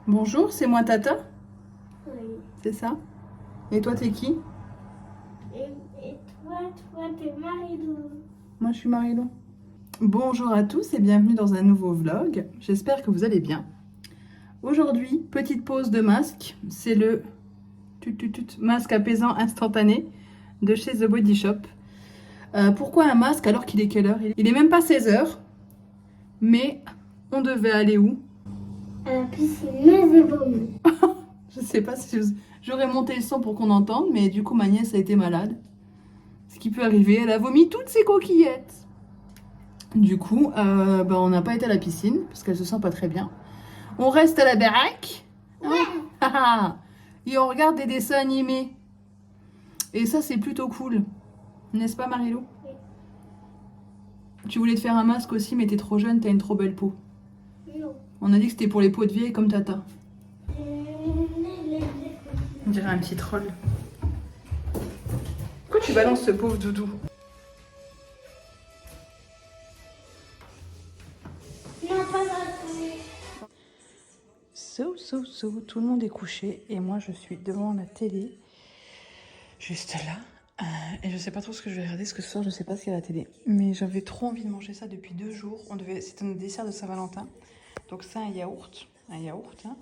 Bonjour, c'est moi Tata, Oui. c'est ça? Et toi, t'es qui? Et toi, t'es Marie-Lou. Moi, je suis Marilou. Bonjour à tous et bienvenue dans un nouveau vlog. J'espère que vous allez bien. Aujourd'hui, petite pause de masque. C'est le masque apaisant instantané de chez The Body Shop. Pourquoi un masque alors qu'il est quelle heure? Il est même pas 16 heures, mais on devait aller où? À la piscine, mais c'est vomi. Je sais pas si j'aurais monté le son pour qu'on entende, mais du coup, ma nièce a été malade. Ce qui peut arriver, elle a vomi toutes ses coquillettes. Du coup, on n'a pas été à la piscine parce qu'elle se sent pas très bien. On reste à la baraque. Hein. Et on regarde des dessins animés. Et ça, c'est plutôt cool. N'est-ce pas, Marilou? Oui. Tu voulais te faire un masque aussi, mais t'es trop jeune, t'as une trop belle peau. Non. On a dit que c'était pour les peaux de vieille comme Tata. On dirait un petit troll. Pourquoi tu balances ce pauvre doudou? Non, pas ça. Tout le monde est couché et moi je suis devant la télé, juste là. Et je sais pas trop ce que je vais regarder, parce que ce soir je sais pas ce qu'il y a à la télé. Mais j'avais trop envie de manger ça depuis 2 jours. C'était un dessert de Saint-Valentin. Donc c'est un yaourt, hein.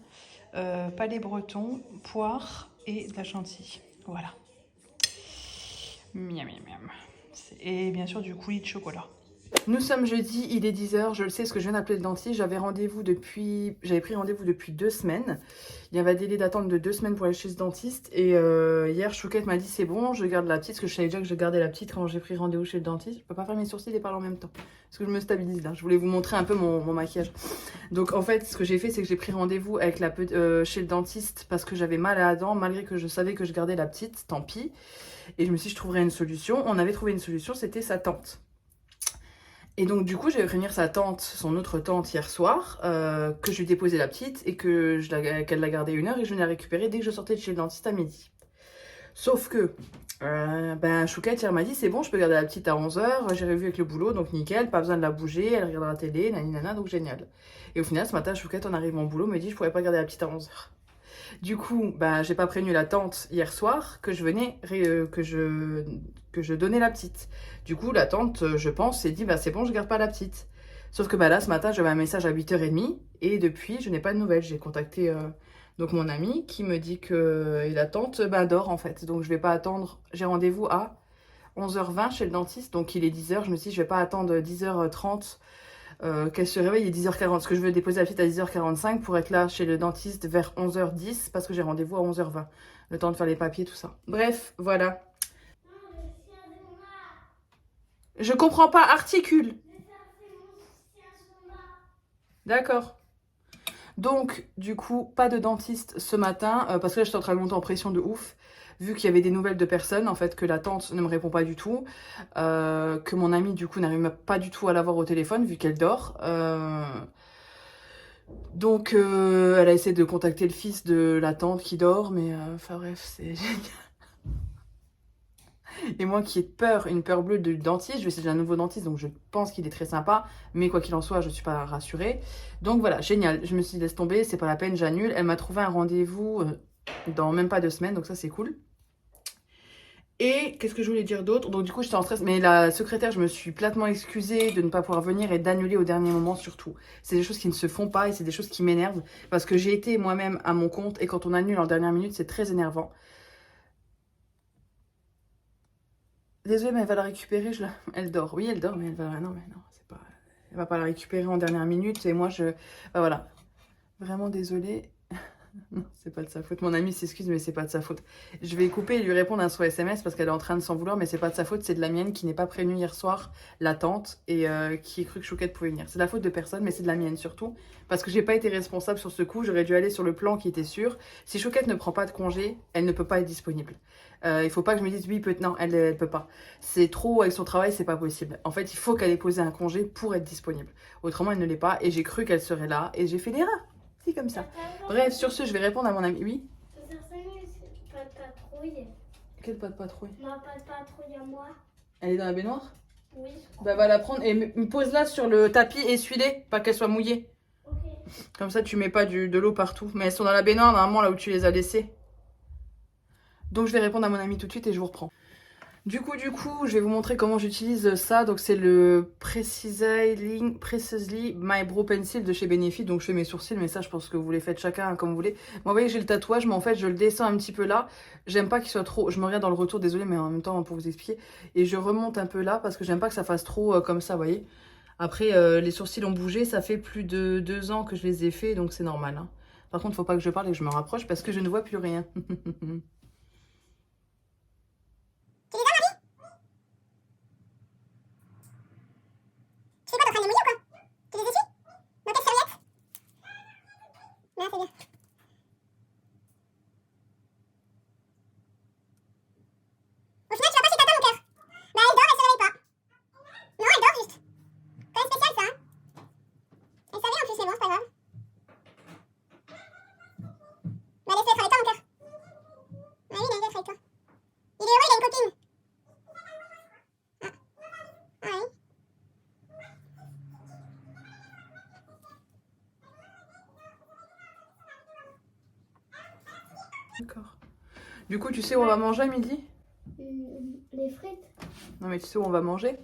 Palais breton, poire et de la chantilly. Voilà. Miam miam miam. Et bien sûr du coulis de chocolat. Nous sommes jeudi, il est 10 h, je le sais parce que je viens d'appeler le dentiste. J'avais pris rendez-vous depuis 2 semaines. Il y avait un délai d'attente de 2 semaines pour aller chez ce dentiste. Et hier, Chouquette m'a dit c'est bon, je garde la petite, parce que je savais déjà que je gardais la petite quand j'ai pris rendez-vous chez le dentiste. Je peux pas faire mes sourcils et parler en même temps, parce que je me stabilise là. Je voulais vous montrer un peu mon maquillage. Donc en fait, ce que j'ai fait, c'est que j'ai pris rendez-vous avec chez le dentiste parce que j'avais mal à la dent, malgré que je savais que je gardais la petite, tant pis. Et je me suis dit, je trouverais une solution. On avait trouvé une solution, c'était sa tante. Et donc du coup, j'ai prévenir sa tante, son autre tante hier soir, que je lui déposais la petite et qu'elle l'a gardée 1 heure et je venais la récupérer dès que je sortais de chez le dentiste à midi. Sauf que, Chouquette hier m'a dit, c'est bon, je peux garder la petite à 11 h, j'ai revu avec le boulot, donc nickel, pas besoin de la bouger, elle regarde la télé, naninana, donc génial. Et au final, ce matin, Chouquette, en arrivant au boulot, me dit, je pourrais pas garder la petite à 11 h. Du coup, j'ai pas prévenu la tante hier soir que je donnais la petite. Du coup, la tante, je pense, s'est dit, c'est bon, je garde pas la petite. Sauf que là, ce matin, j'avais un message à 8 h 30 et depuis, je n'ai pas de nouvelles. J'ai contacté donc mon ami qui me dit que la tante dort en fait. Donc, je vais pas attendre. J'ai rendez-vous à 11 h 20 chez le dentiste. Donc, il est 10 h. Je me suis dit, je vais pas attendre 10 h 30 qu'elle se réveille, il est 10 h 40, parce que je veux déposer la petite à 10 h 45 pour être là chez le dentiste vers 11 h 10, parce que j'ai rendez-vous à 11 h 20. Le temps de faire les papiers, tout ça. Bref, voilà. Je comprends pas, articule. D'accord. Donc, du coup, pas de dentiste ce matin, parce que là, j'étais en train de monter en pression de ouf, vu qu'il y avait des nouvelles de personnes, en fait, que la tante ne me répond pas du tout, que mon amie, du coup, n'arrive pas du tout à l'avoir au téléphone, vu qu'elle dort. Donc, elle a essayé de contacter le fils de la tante qui dort, mais enfin bref, c'est génial. Et moi qui ai peur, une peur bleue du dentiste, je vais essayer un nouveau dentiste, donc je pense qu'il est très sympa, mais quoi qu'il en soit, je suis pas rassurée. Donc voilà, génial. Je me suis dit, laisse tomber, c'est pas la peine, j'annule. Elle m'a trouvé un rendez-vous dans même pas 2 semaines, donc ça c'est cool. Et qu'est-ce que je voulais dire d'autre? Donc du coup j'étais en stress, mais la secrétaire, je me suis platement excusée de ne pas pouvoir venir et d'annuler au dernier moment surtout. C'est des choses qui ne se font pas et c'est des choses qui m'énervent parce que j'ai été moi-même à mon compte et quand on annule en dernière minute, c'est très énervant. Désolée, mais elle va la récupérer, elle dort. Oui, elle dort, mais elle va... Non, mais non, c'est pas... Elle va pas la récupérer en dernière minute et moi, voilà. Vraiment désolée. Non, c'est pas de sa faute. Mon amie s'excuse, mais c'est pas de sa faute. Je vais couper et lui répondre à son SMS parce qu'elle est en train de s'en vouloir, mais c'est pas de sa faute, c'est de la mienne qui n'est pas prévenue hier soir, la tante, et qui a cru que Chouquette pouvait venir. C'est de la faute de personne, mais c'est de la mienne surtout, parce que j'ai pas été responsable sur ce coup, j'aurais dû aller sur le plan qui était sûr. Si Chouquette ne prend pas de congé, elle ne peut pas être disponible. Il faut pas que je me dise, oui, non, elle peut pas. C'est trop, avec son travail, c'est pas possible. En fait, il faut qu'elle ait posé un congé pour être disponible. Autrement, elle ne l'est pas, et j'ai cru qu'elle serait là, et j'ai fait l'erreur. C'est comme ça. Bref, sur ce, je vais répondre à mon ami. Oui? Pas de patrouille. Quelle pas de patrouille? Non, pas de patrouille à moi. Elle est dans la baignoire? Oui. Va la prendre et me pose-la sur le tapis et essuie-les, pas qu'elle soit mouillée. Ok. Comme ça, tu mets pas de l'eau partout. Mais elles sont dans la baignoire, normalement, là où tu les as laissées. Donc, je vais répondre à mon ami tout de suite et je vous reprends. Du coup, je vais vous montrer comment j'utilise ça. Donc, c'est le Precisely My Brow Pencil de chez Benefit. Donc, je fais mes sourcils, mais ça, je pense que vous les faites chacun comme vous voulez. Moi, vous voyez, j'ai le tatouage, mais en fait, je le descends un petit peu là. J'aime pas qu'il soit trop... Je me regarde dans le retour, désolée, mais en même temps, pour vous expliquer. Et je remonte un peu là parce que j'aime pas que ça fasse trop comme ça, vous voyez. Après, les sourcils ont bougé. Ça fait plus de 2 ans que je les ai faits, donc c'est normal. Hein. Par contre, faut pas que je parle et que je me rapproche parce que je ne vois plus rien. D'accord. Du coup, tu sais où on va manger à midi? Les frites Non, mais tu sais où on va manger?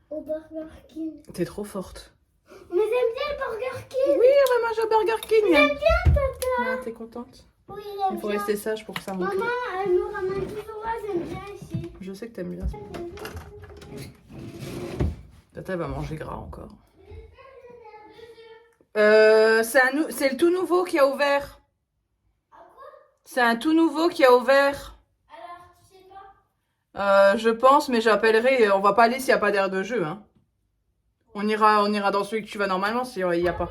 au Burger King. T'es trop forte. Mais j'aime bien le Burger King. Oui, on va manger au Burger King. J'aime bien, tata. Ah, t'es contente? Oui, Il j'aime faut bien. rester sage pour que ça monte. Maman, elle nous ramène toujours là, j'aime bien ici. Je sais que t'aimes bien ça. Tata va manger gras encore. C'est le tout nouveau qui a ouvert. C'est un tout nouveau qui a ouvert. Alors, tu sais pas? Je pense, mais j'appellerai. On va pas aller s'il n'y a pas d'aire de jeu. Hein. On ira dans celui que tu vas normalement s'il n'y a pas.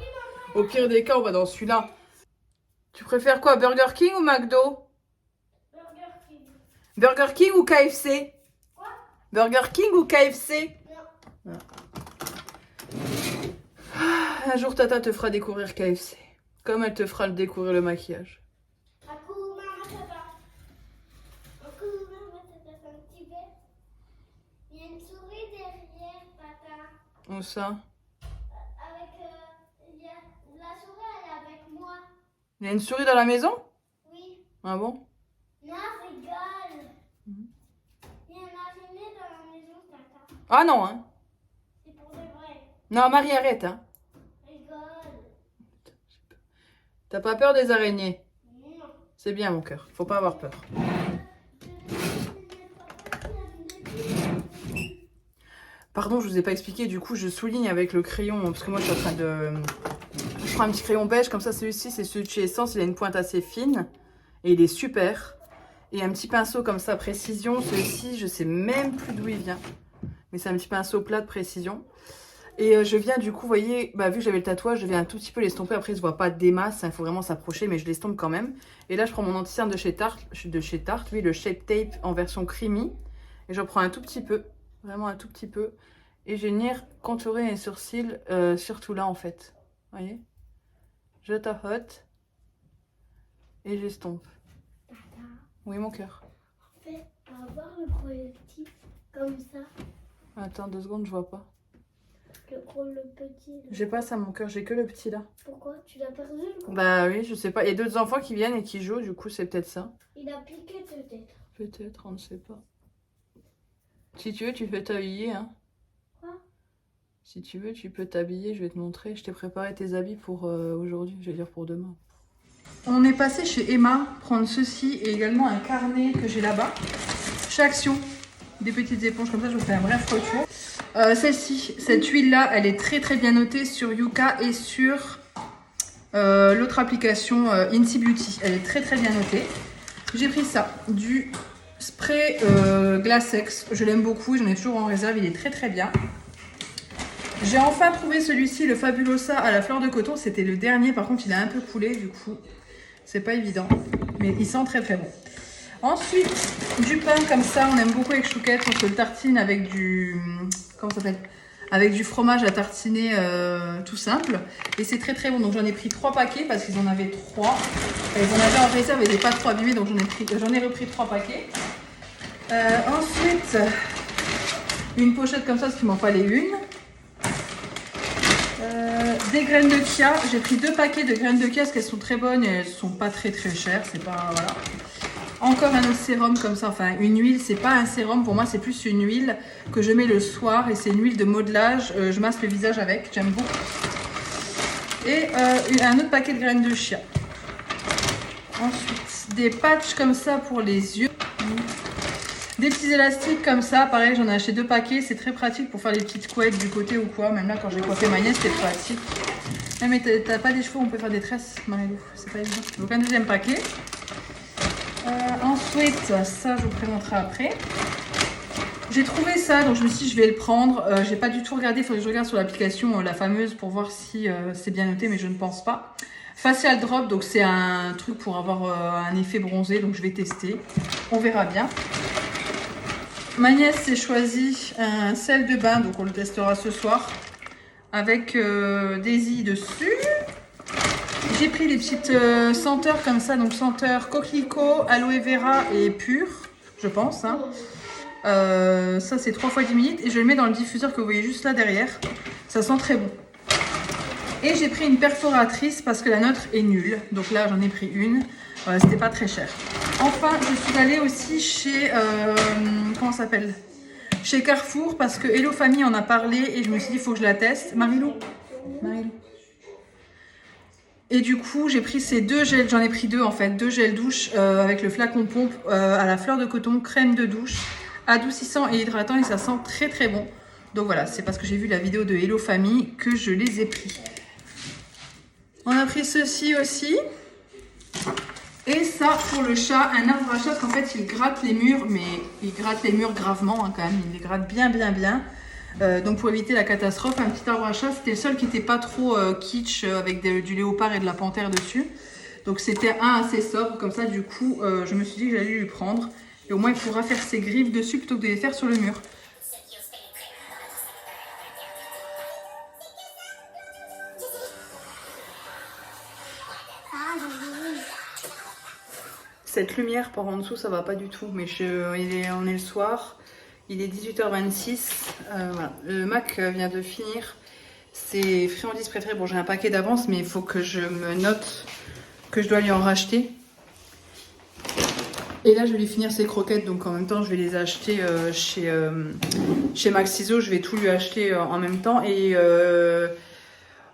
Au pire des cas, on va dans celui-là. Tu préfères quoi, Burger King ou McDo? Burger King. Burger King ou KFC? Quoi? Burger King ou KFC? Non. Un jour, Tata te fera découvrir KFC. Comme elle te fera découvrir le maquillage. Hakuna Matata. Hakuna Matata, c'est un petit verre. Il y a une souris derrière, papa. Où ça? Avec, la souris, elle est avec moi. Il y a une souris dans la maison? Oui. Ah bon? Non, rigole. Il y a une araignée dans la maison, tata. Ah non, hein? C'est pour de vrai. Non, Marie, arrête, hein? Rigole. T'as pas peur des araignées? Non. C'est bien, mon cœur. Faut pas avoir peur. Pardon, je vous ai pas expliqué. Du coup, je souligne avec le crayon. Parce que moi, je suis en train de... Je prends un petit crayon beige. Comme ça, celui-ci, c'est celui de chez Essence. Il a une pointe assez fine. Et il est super. Et un petit pinceau comme ça, précision. Celui-ci, je sais même plus d'où il vient. Mais c'est un petit pinceau plat de précision. Et je viens du coup, vous voyez, vu que j'avais le tatouage, je viens un tout petit peu l'estomper. Après, il se voit pas des masses, il faut vraiment s'approcher, mais je l'estompe quand même. Et là, je prends mon anti-cerne de chez Tarte, oui, le Shape Tape en version creamy. Et j'en prends un tout petit peu, vraiment un tout petit peu. Et je vais venir contourer les sourcils, surtout là en fait. Vous voyez? Je tapote et j'estompe. Tata, Oui, mon cœur. en fait, avoir le projectif comme ça, Attends 2 secondes, je vois pas. le gros, le petit. J'ai pas ça, mon cœur, j'ai que le petit là. Pourquoi? Tu l'as perdu, le gros? Bah oui, je sais pas. Il y a d'autres enfants qui viennent et qui jouent, du coup, c'est peut-être ça. Il a piqué peut-être. Peut-être, on ne sait pas. Si tu veux, tu peux t'habiller, hein. Quoi? Si tu veux, tu peux t'habiller, je vais te montrer. Je t'ai préparé tes habits pour aujourd'hui, je vais dire pour demain. On est passé chez Emma prendre ceci et également un carnet que j'ai là-bas. Chez Action, des petites éponges comme ça, je vous fais un bref retour. Celle-ci, cette huile-là, elle est très très bien notée sur Yuka et sur l'autre application Inti Beauty. Elle est très très bien notée. J'ai pris ça, du spray Glassex. Je l'aime beaucoup, j'en ai toujours en réserve, il est très très bien. J'ai enfin trouvé celui-ci, le Fabulosa à la fleur de coton. C'était le dernier, par contre il a un peu coulé, du coup c'est pas évident. Mais il sent très très bon. Ensuite, du pain comme ça, on aime beaucoup avec Chouquette. On se le tartine avec du... Comment ça s'appelle? Avec du fromage à tartiner tout simple. Et c'est très très bon. Donc j'en ai pris 3 paquets parce qu'ils en avaient 3. Ils en avaient en réserve et ils n'étaient pas trop abîmés. Donc j'en ai repris 3 paquets. Ensuite, une pochette comme ça parce qu'il m'en fallait une. Des graines de chia. J'ai pris 2 paquets de graines de chia parce qu'elles sont très bonnes et elles sont pas très chères. C'est pas voilà. Encore un autre sérum comme ça, enfin une huile, c'est pas un sérum pour moi, c'est plus une huile que je mets le soir et c'est une huile de modelage. Je masse le visage avec, j'aime beaucoup. Et un autre paquet de graines de chia. Ensuite, des patchs comme ça pour les yeux. Des petits élastiques comme ça, pareil, j'en ai acheté 2 paquets. C'est très pratique pour faire les petites couettes du côté ou quoi. Même là, quand j'ai coiffé ma nièce, c'était pratique. Ah, mais t'as pas des cheveux, on peut faire des tresses, Marilou. C'est pas évident. Donc un deuxième paquet. Ensuite, ça, je vous présenterai après. J'ai trouvé ça, donc je me suis dit, je vais le prendre. J'ai pas du tout regardé, il faudrait que je regarde sur l'application, la fameuse, pour voir si c'est bien noté, mais je ne pense pas. Facial Drop, donc c'est un truc pour avoir un effet bronzé, donc je vais tester. On verra bien. Ma nièce s'est choisi un sel de bain, donc on le testera ce soir, avec des i dessus. J'ai pris des petites senteurs comme ça, donc senteur coquelicot, aloe vera et pur, je pense. Hein. Ça c'est 3 fois 10 minutes et je le mets dans le diffuseur que vous voyez juste là derrière. Ça sent très bon. Et j'ai pris une perforatrice parce que la nôtre est nulle. Donc là j'en ai pris une, c'était pas très cher. Enfin je suis allée aussi chez, comment ça s'appelle ? Chez Carrefour parce que Hello Family en a parlé et je me suis dit il faut que je la teste. Marilou. Et du coup, j'ai pris ces 2 gels, j'en ai pris 2 en fait, 2 gels douche avec le flacon pompe à la fleur de coton, crème de douche, adoucissant et hydratant et ça sent très très bon. Donc voilà, c'est parce que j'ai vu la vidéo de Hello Family que je les ai pris. On a pris ceci aussi. Et ça pour le chat, un arbre à chat parce qu'en fait il gratte les murs, mais il gratte les murs gravement hein, quand même, il les gratte bien. Donc pour éviter la catastrophe, un petit arbre à chat, c'était le seul qui n'était pas trop kitsch avec du léopard et de la panthère dessus. Donc c'était un assez sobre, comme ça du coup je me suis dit que j'allais lui prendre. Et au moins il pourra faire ses griffes dessus plutôt que de les faire sur le mur. Cette lumière par en dessous ça va pas du tout, mais on est le soir. Il est 18h26, voilà. Le Mac vient de finir ses friandises préférées. Bon, j'ai un paquet d'avance, mais il faut que je me note que je dois lui en racheter. Et là, je vais lui finir ses croquettes, donc en même temps, je vais les acheter chez Max Ciseaux. Je vais tout lui acheter en même temps. Et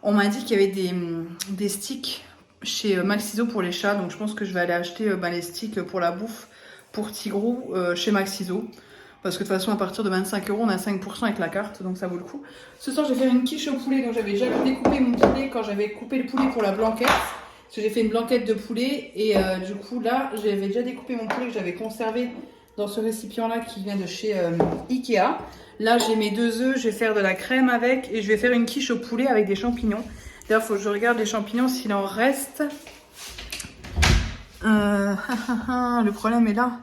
on m'a dit qu'il y avait des sticks chez Max Ciseaux pour les chats, donc je pense que je vais aller acheter les sticks pour la bouffe pour Tigrou chez Max Ciseaux. Parce que de toute façon, à partir de 25 €, on a 5% avec la carte, donc ça vaut le coup. Ce soir, je vais faire une quiche au poulet. Donc, j'avais déjà découpé mon poulet quand j'avais coupé le poulet pour la blanquette. Parce que j'ai fait une blanquette de poulet. Et du coup, là, j'avais déjà découpé mon poulet que j'avais conservé dans ce récipient-là qui vient de chez Ikea. Là, j'ai mes 2 œufs. Je vais faire de la crème avec. Et je vais faire une quiche au poulet avec des champignons. D'ailleurs, il faut que je regarde les champignons s'il en reste. Le problème est là.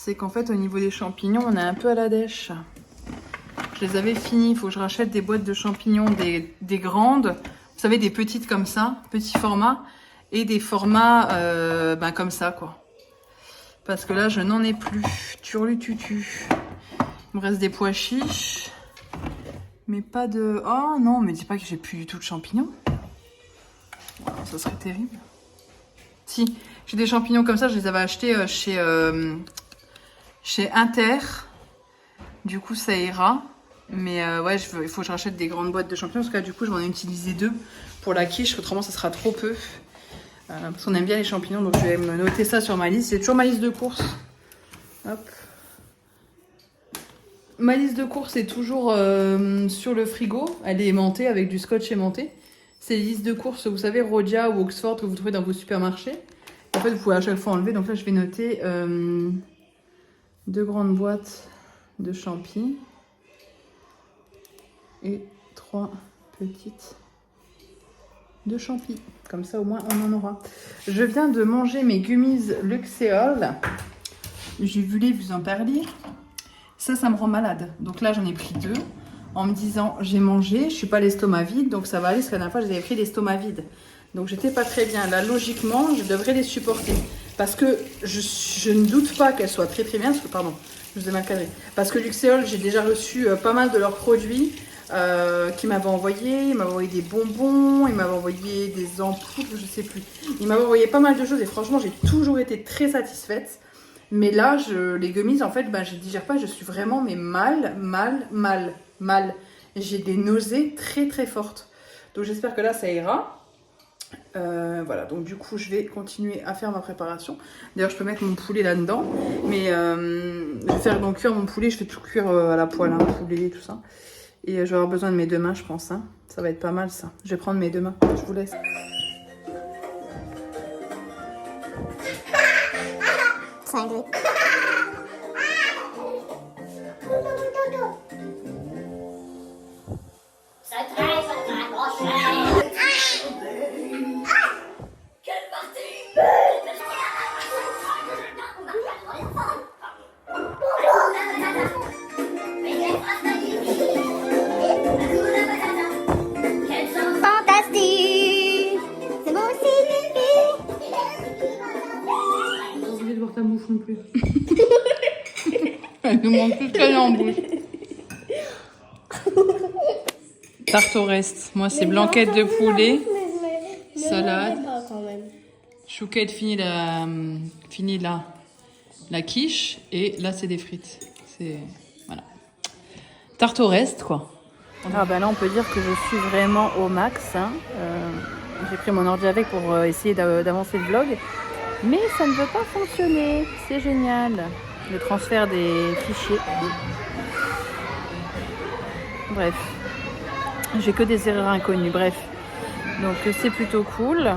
C'est qu'en fait au niveau des champignons on est un peu à la dèche. Je les avais finis, il faut que je rachète des boîtes de champignons, des grandes, vous savez des petites comme ça, petits formats, et des formats comme ça quoi. Parce que là je n'en ai plus, turlututu. Il me reste des pois chiches, mais pas de... Oh non, mais dis pas que j'ai plus du tout de champignons. Wow, ça serait terrible. Si, j'ai des champignons comme ça, je les avais achetés chez Inter, du coup ça ira, mais ouais il faut que je rachète des grandes boîtes de champignons parce que là du coup je vais en utiliser 2 pour la quiche, autrement ça sera trop peu, parce qu'on aime bien les champignons, donc je vais me noter ça sur ma liste. C'est toujours ma liste de courses. Hop. Ma liste de courses est toujours sur le frigo, elle est aimantée avec du scotch aimanté. C'est les listes de courses, vous savez, Rodia ou Oxford que vous trouvez dans vos supermarchés. En fait vous pouvez à chaque fois enlever, donc là je vais noter 2 grandes boîtes de champignons et 3 petites de champignons. Comme ça au moins on en aura. Je viens de manger mes gummies Luxéol. J'ai voulu vous en parler. Ça me rend malade. Donc là j'en ai pris 2 en me disant j'ai mangé, je suis pas l'estomac vide, donc ça va aller parce que la dernière fois j'avais pris l'estomac vide. Donc j'étais pas très bien. Là logiquement je devrais les supporter. Parce que je ne doute pas qu'elles soient très très bien. Parce que, pardon, je vous ai mal cadré. Parce que Luxéol, j'ai déjà reçu pas mal de leurs produits. qui m'avait envoyé. Il m'avait envoyé des bonbons, il m'avait envoyé des ampoules, je sais plus. Il m'avait envoyé pas mal de choses et franchement, j'ai toujours été très satisfaite. Mais là, les gummies, en fait, je ne digère pas. Je suis vraiment mais mal. J'ai des nausées très très fortes. Donc j'espère que là, ça ira. Voilà, donc du coup je vais continuer à faire ma préparation. D'ailleurs je peux mettre mon poulet là-dedans. Mais je vais faire donc cuire mon poulet. Je fais tout cuire à la poêle, hein, poulet, tout ça. Et je vais avoir besoin de mes 2 mains je pense. Hein. Ça va être pas mal ça. Je vais prendre mes 2 mains. Je vous laisse. Cinglé. Fantastique. C'est bon aussi, J'ai pas oublié de voir ta bouche non plus. Elle nous manque plus qu'elle en bouche. Tarte au reste. Moi c'est blanquette de poulet, salade. Chouquette finit la quiche et là c'est des frites. C'est voilà. Tarte au reste quoi. Ah ben là on peut dire que je suis vraiment au max. Hein. J'ai pris mon ordi avec pour essayer d'avancer le vlog. Mais ça ne veut pas fonctionner. C'est génial. Le transfert des fichiers. Bref. J'ai que des erreurs inconnues. Bref. Donc c'est plutôt cool.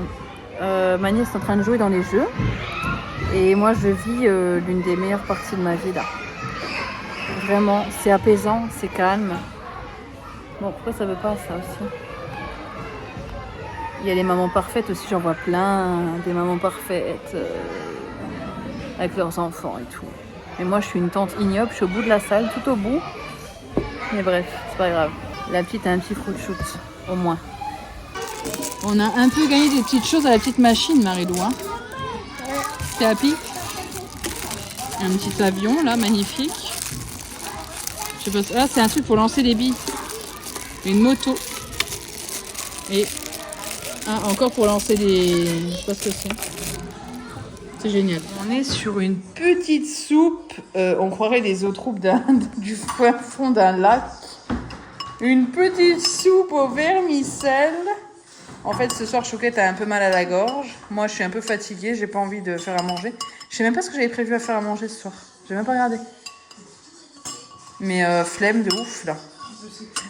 Ma nièce est en train de jouer dans les jeux. Et moi je vis l'une des meilleures parties de ma vie là. Vraiment, c'est apaisant, c'est calme. Bon, pourquoi ça veut pas ça aussi? Il y a les mamans parfaites aussi, j'en vois plein. Des mamans parfaites avec leurs enfants et tout. Mais moi je suis une tante ignoble, je suis au bout de la salle, tout au bout. Mais bref, c'est pas grave. La petite a un petit fruit shoot, au moins. On a un peu gagné des petites choses à la petite machine, Marie-Lou. Hein. T'es happy? Un petit avion, là, magnifique. Je sais pas, là, c'est un truc pour lancer les billes. Une moto. Et encore pour lancer des... Je sais pas ce que c'est. C'est génial. On est sur une petite soupe. On croirait des eaux troupes du fond d'un lac. Une petite soupe au vermicelle. En fait, ce soir, Chouquette a un peu mal à la gorge. Moi, je suis un peu fatiguée. J'ai pas envie de faire à manger. Je sais même pas ce que j'avais prévu à faire à manger ce soir. J'ai même pas regardé. Mais flemme de ouf, là.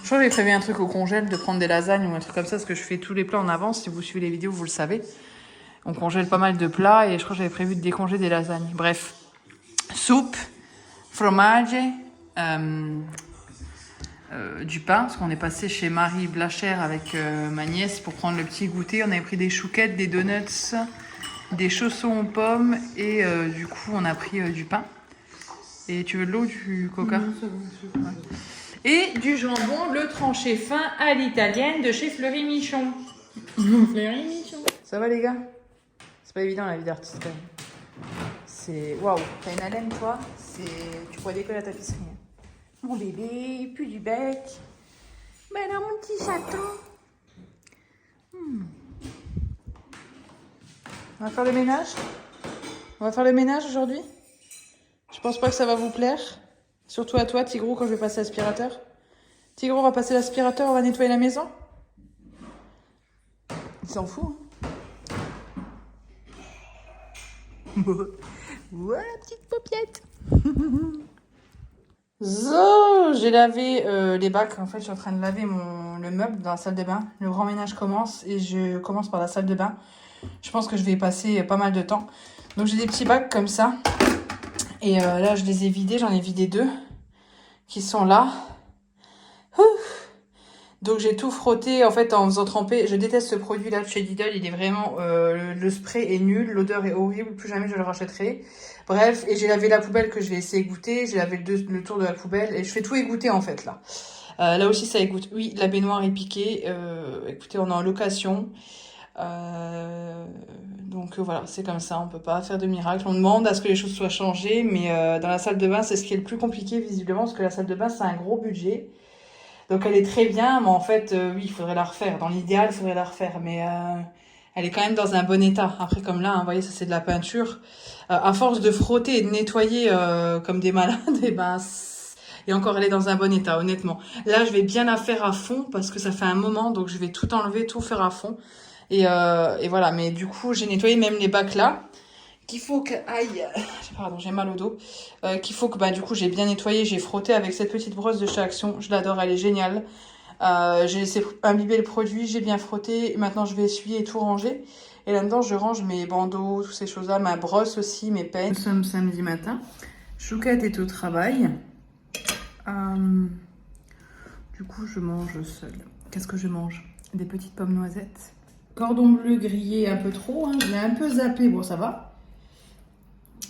Je crois que j'avais prévu un truc au congèle, de prendre des lasagnes ou un truc comme ça, parce que je fais tous les plats en avance. Si vous suivez les vidéos, vous le savez. On congèle pas mal de plats et je crois que j'avais prévu de décongeler des lasagnes. Bref. Soupe, fromage, du pain, parce qu'on est passé chez Marie Blachère avec ma nièce pour prendre le petit goûter. On avait pris des chouquettes, des donuts, des chaussons aux pommes et du coup on a pris du pain. Et tu veux de l'eau, du coca? Ouais. Et du jambon, le tranché fin à l'italienne de chez Fleury Michon. Fleury Michon. Ça va les gars? C'est pas évident la vie d'artiste quand même. C'est... Waouh, t'as une haleine toi? Tu pourrais décoller la tapisserie. Hein. Mon bébé, il pue du bec. Ben là, mon petit chaton. On va faire le ménage? On va faire le ménage aujourd'hui? Je pense pas que ça va vous plaire. Surtout à toi, Tigrou, quand je vais passer l'aspirateur. Tigrou, on va passer l'aspirateur, on va nettoyer la maison. Il s'en fout. Hein. Ouais, petite paupiette. Zo, j'ai lavé les bacs. En fait, je suis en train de laver le meuble dans la salle de bain. Le grand ménage commence et je commence par la salle de bain. Je pense que je vais y passer pas mal de temps. Donc, j'ai des petits bacs comme ça. Et là, je les ai vidés. J'en ai vidé 2 qui sont là. Ouf. Donc, j'ai tout frotté en fait en faisant tremper. Je déteste ce produit-là de chez Lidl. Il est vraiment... le spray est nul. L'odeur est horrible. Plus jamais je le rachèterai. Bref, et j'ai lavé la poubelle que je vais essayer d'égoutter. J'ai lavé le tour de la poubelle. Et je fais tout égoutter en fait là. Là aussi, ça égoutte. Oui, la baignoire est piquée. Écoutez, on est en location. Donc voilà, c'est comme ça, on peut pas faire de miracle. On demande à ce que les choses soient changées, mais dans la salle de bain, c'est ce qui est le plus compliqué visiblement, parce que la salle de bain, c'est un gros budget. Donc elle est très bien, mais en fait, oui, il faudrait la refaire. Dans l'idéal, il faudrait la refaire, mais elle est quand même dans un bon état. Après, comme là, hein, vous voyez, ça c'est de la peinture. À force de frotter et de nettoyer comme des malades, et ben, et encore, elle est dans un bon état, honnêtement. Là, je vais bien la faire à fond parce que ça fait un moment, donc je vais tout enlever, tout faire à fond. Et voilà, mais du coup, j'ai nettoyé même les bacs là. Qu'il faut que... Aïe, pardon, j'ai mal au dos. Qu'il faut que, bah, du coup, j'ai bien nettoyé. J'ai frotté avec cette petite brosse de chez Action. Je l'adore, elle est géniale. J'ai laissé imbiber le produit, j'ai bien frotté. Maintenant, je vais essuyer et tout ranger. Et là-dedans, je range mes bandeaux, toutes ces choses-là, ma brosse aussi, mes peigne. Nous sommes samedi matin. Chouquette est au travail. Du coup, je mange seule. Qu'est-ce que je mange? Des petites pommes noisettes. Cordon bleu grillé un peu trop, hein. Je l'ai un peu zappé, bon ça va.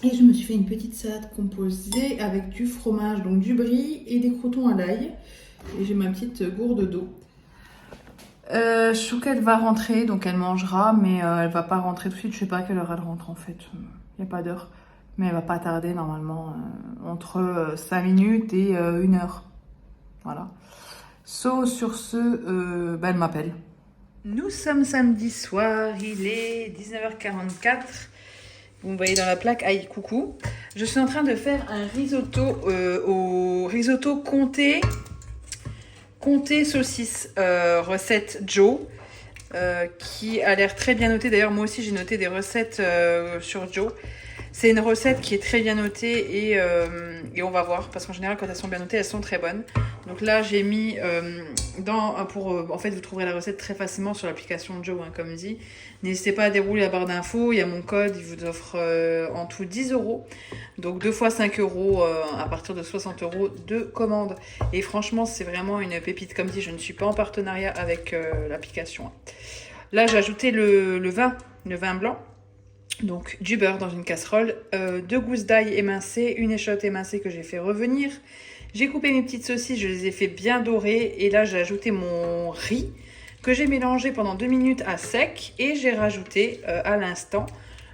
Et je me suis fait une petite salade composée avec du fromage, donc du brie et des croûtons à l'ail. Et j'ai ma petite gourde d'eau. Chouquette va rentrer, donc elle mangera, mais elle va pas rentrer tout de suite. Je sais pas à quelle heure elle rentre en fait. Il n'y a pas d'heure. Mais elle va pas tarder normalement, entre 5 minutes et 1 heure. Voilà. Sur ce, elle m'appelle. Nous sommes samedi soir, il est 19h44. Vous me voyez dans la plaque, aïe, coucou. Je suis en train de faire un risotto au risotto comté saucisse, recette Joe, qui a l'air très bien notée. D'ailleurs, moi aussi, j'ai noté des recettes sur Joe. C'est une recette qui est très bien notée et on va voir, parce qu'en général, quand elles sont bien notées, elles sont très bonnes. Donc là, j'ai mis en fait, vous trouverez la recette très facilement sur l'application Joe, hein, comme dit. N'hésitez pas à dérouler la barre d'infos. Il y a mon code, il vous offre en tout 10 €. Donc 2 fois 5 € à partir de 60 € de commande. Et franchement, c'est vraiment une pépite. Comme dit, je ne suis pas en partenariat avec l'application. Là, j'ai ajouté le vin blanc. Donc du beurre dans une casserole, 2 gousses d'ail émincées, une échotte émincée que j'ai fait revenir. J'ai coupé mes petites saucisses, je les ai fait bien dorer. Et là, j'ai ajouté mon riz que j'ai mélangé pendant 2 minutes à sec. Et j'ai rajouté à l'instant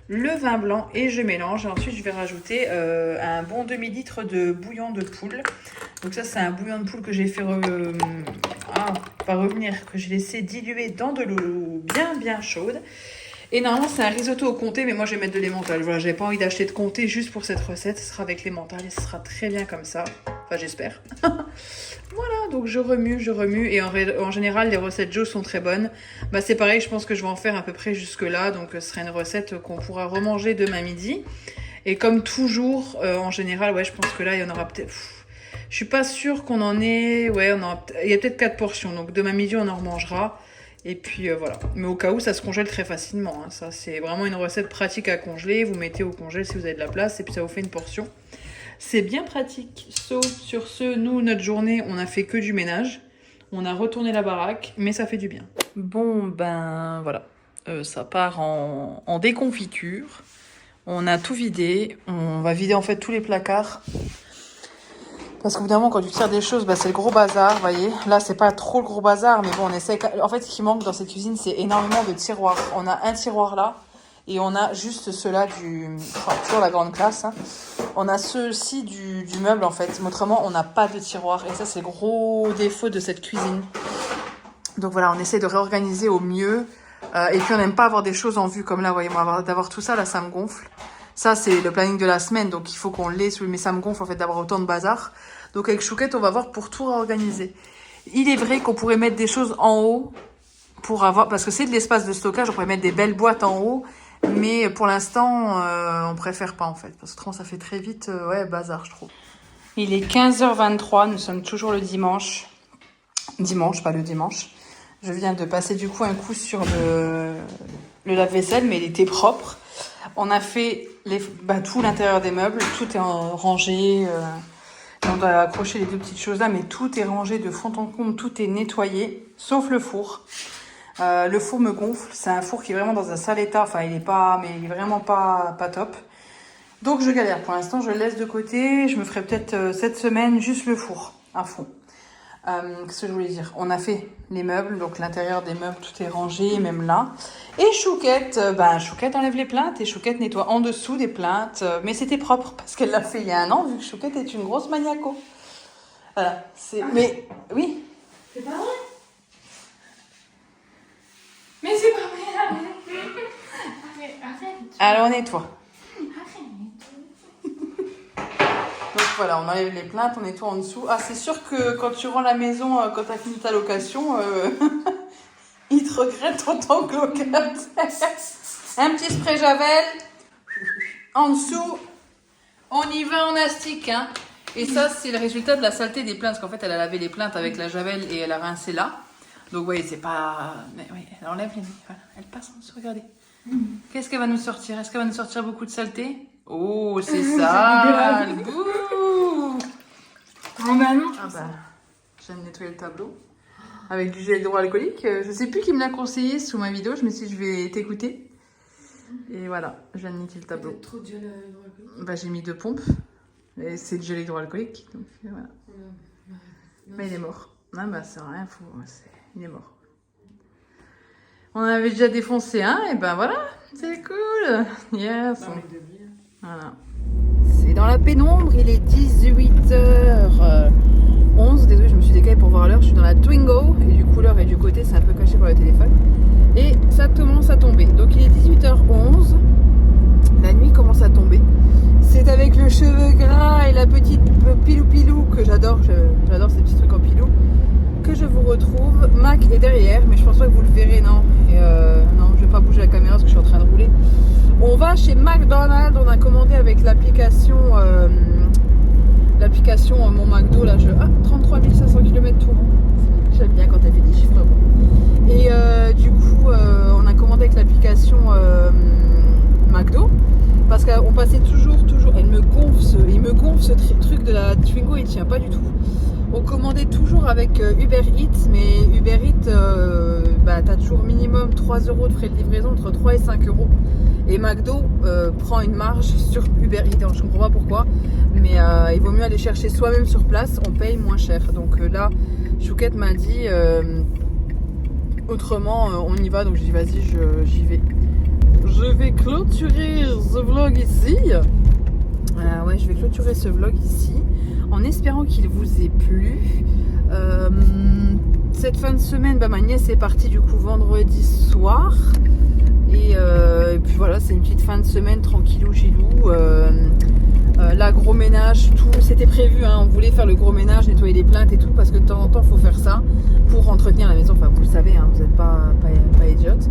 le vin blanc et je mélange. Et ensuite, je vais rajouter un bon demi-litre de bouillon de poule. Donc ça, c'est un bouillon de poule que j'ai fait que j'ai laissé diluer dans de l'eau bien chaude. Et normalement, c'est un risotto au comté, mais moi, je vais mettre de l'emmental. Voilà, j'avais pas envie d'acheter de comté juste pour cette recette. Ce sera avec l'emmental et ce sera très bien comme ça. Enfin, j'espère. Voilà, donc je remue. Et en général, les recettes Joe sont très bonnes. Bah, c'est pareil, je pense que je vais en faire à peu près jusque-là. Donc, ce sera une recette qu'on pourra remanger demain midi. Et comme toujours, en général, ouais, je pense que là, il y en aura peut-être... Je suis pas sûre qu'on en ait... Ouais, il y a peut-être 4 portions. Donc, demain midi, on en remangera. Et puis voilà. Mais au cas où, ça se congèle très facilement. Hein. Ça, c'est vraiment une recette pratique à congeler. Vous mettez au congèle si vous avez de la place et puis ça vous fait une portion. C'est bien pratique. Sur ce, nous, notre journée, on a fait que du ménage. On a retourné la baraque, mais ça fait du bien. Bon, ben voilà. Ça part en déconfiture. On a tout vidé. On va vider en fait tous les placards. Parce qu'évidemment, quand tu tires des choses, bah, c'est le gros bazar, vous voyez. Là, c'est pas trop le gros bazar, mais bon, on essaie... En fait, ce qui manque dans cette cuisine, c'est énormément de tiroirs. On a un tiroir là, et on a juste ceux-là toujours la grande classe. Hein. On a ceux-ci du meuble, en fait. Autrement, on n'a pas de tiroir. Et ça, c'est le gros défaut de cette cuisine. Donc voilà, on essaie de réorganiser au mieux. Et puis, on n'aime pas avoir des choses en vue, comme là, vous voyez, moi, d'avoir tout ça, là, ça me gonfle. Ça, c'est le planning de la semaine, donc il faut qu'on l'ait, mais ça me gonfle en fait d'avoir autant de bazar. Donc avec Chouquette, on va voir pour tout réorganiser. Il est vrai qu'on pourrait mettre des choses en haut, parce que c'est de l'espace de stockage, on pourrait mettre des belles boîtes en haut, mais pour l'instant, on préfère pas en fait, parce que ça fait très vite, bazar je trouve. Il est 15h23, nous sommes toujours le dimanche. Dimanche, pas le dimanche. Je viens de passer du coup un coup sur le lave-vaisselle, mais il était propre. On a fait tout l'intérieur des meubles, tout est rangé. On doit accrocher les 2 petites choses là, mais tout est rangé de fond en comble, tout est nettoyé, sauf le four. Le four me gonfle, c'est un four qui est vraiment dans un sale état, enfin il est vraiment pas top. Donc je galère, pour l'instant je le laisse de côté, je me ferai peut-être cette semaine juste le four à fond. Qu'est-ce que je voulais dire? On a fait les meubles, donc l'intérieur des meubles, tout est rangé, même là. Et Chouquette, Chouquette enlève les plaintes et Chouquette nettoie en dessous des plaintes. Mais c'était propre parce qu'elle l'a fait il y a 1 an, vu que Chouquette est une grosse maniaco. Voilà. Mais oui. C'est pas vrai? Mais c'est pas vrai! Arrête! Alors on nettoie. Donc voilà, on enlève les plaintes, on nettoie en dessous. Ah, c'est sûr que quand tu rends la maison, quand tu as fini ta location, ils te regrettent autant que locataire. Un petit spray Javel. En dessous, on y va en astique. Hein. Et ça, c'est le résultat de la saleté des plaintes. Parce qu'en fait, elle a lavé les plaintes avec la Javel et elle a rincé là. Donc, vous voyez, c'est pas... Mais oui, elle enlève les... Voilà, elle passe en dessous, regardez. Qu'est-ce qu'elle va nous sortir? Est-ce qu'elle va nous sortir beaucoup de saleté? Oh, c'est ça. Bouh. Normalement, Ah bah, je viens de nettoyer le tableau. Avec du gel hydroalcoolique. Je sais plus qui me l'a conseillé sous ma vidéo. Je me suis dit, je vais t'écouter. Et voilà, je viens de nettoyer le tableau. Trop de gel hydroalcoolique. Bah, j'ai mis 2 pompes. Et c'est du gel hydroalcoolique. Donc voilà. Mais il est mort. Ah bah, c'est rien, il est mort. On en avait déjà défoncé un, et ben voilà, c'est cool. Yes. Voilà. C'est dans la pénombre, il est 18h11. Désolée, je me suis décalée pour voir l'heure. Je suis dans la Twingo et du coup l'heure est du côté, c'est un peu caché par le téléphone. Et ça commence à tomber. Donc il est 18h11. La nuit commence à tomber. C'est avec le cheveu gras et la petite pilou-pilou que j'adore. J'adore ces petits trucs en pilou. Que je vous retrouve. Mac est derrière, mais je pense pas que vous le verrez, non. Non, je vais pas bouger la caméra parce que je suis en train de rouler. On va chez McDonald's, on a commandé avec l'application Mon McDo, là, 33 500 km tout rond. J'aime bien quand elle fait des chiffres ronds. Et du coup, on a commandé avec l'application McDo. Parce qu'on passait toujours, il me gonfle ce truc de la Twingo, il tient pas du tout. On commandait toujours avec Uber Eats, mais Uber Eats, t'as toujours minimum 3 € de frais de livraison, entre 3 et 5 €. Et McDo prend une marge sur Uber Eats, alors je comprends pas pourquoi, mais il vaut mieux aller chercher soi-même sur place, on paye moins cher. Donc là, Chouquette m'a dit, autrement on y va, donc je dis vas-y, j'y vais. Je vais clôturer ce vlog ici. Ouais, je vais clôturer ce vlog ici en espérant qu'il vous ait plu. Cette fin de semaine, ma nièce est partie du coup vendredi soir. Et puis voilà, c'est une petite fin de semaine tranquillou gilou. Là, gros ménage, tout c'était prévu. Hein, on voulait faire le gros ménage, nettoyer les plaintes et tout, parce que de temps en temps, il faut faire ça pour entretenir la maison. Enfin, vous le savez, hein, vous n'êtes pas idiote.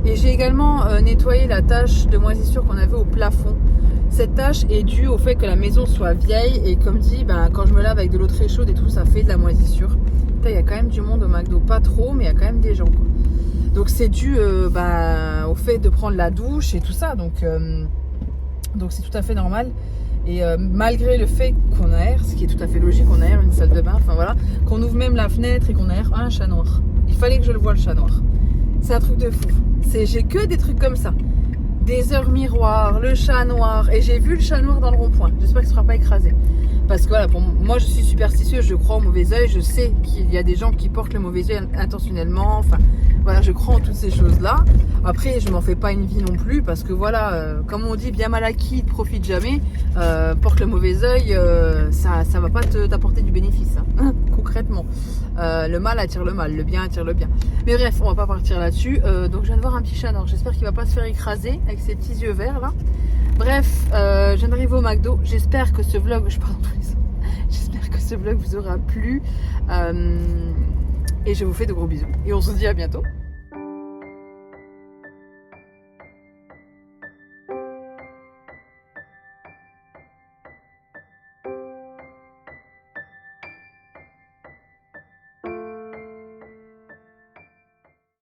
Et j'ai également nettoyé la tache de moisissure qu'on avait au plafond. Cette tache est due au fait que la maison soit vieille et comme dit, quand je me lave avec de l'eau très chaude et tout, ça fait de la moisissure. Il y a quand même du monde au McDo, pas trop, mais il y a quand même des gens, quoi. Donc c'est dû au fait de prendre la douche et tout ça, donc c'est tout à fait normal. Et malgré le fait qu'on aère, ce qui est tout à fait logique, on aère une salle de bain, enfin voilà, qu'on ouvre même la fenêtre et qu'on aère un chat noir. Il fallait que je le voie, le chat noir. C'est un truc de fou. J'ai que des trucs comme ça. Des heures miroirs, le chat noir. Et j'ai vu le chat noir dans le rond-point. J'espère qu'il ne sera pas écrasé. Parce que voilà, pour moi je suis superstitieuse, je crois au mauvais oeil. Je sais qu'il y a des gens qui portent le mauvais oeil intentionnellement. Enfin, voilà, je crois en toutes ces choses-là. Après, je m'en fais pas une vie non plus. Parce que voilà, comme on dit, bien mal acquis, ne profite jamais. Porte le mauvais oeil, ça va pas t'apporter du bénéfice. Hein, concrètement. Le mal attire le mal, le bien attire le bien. Mais bref, on va pas partir là-dessus. Donc je viens de voir un petit chat noir. J'espère qu'il va pas se faire écraser avec ses petits yeux verts là. Bref, je viens d'arriver au McDo. J'espère que ce vlog, j'espère que ce vlog vous aura plu. Et je vous fais de gros bisous. Et on se dit à bientôt.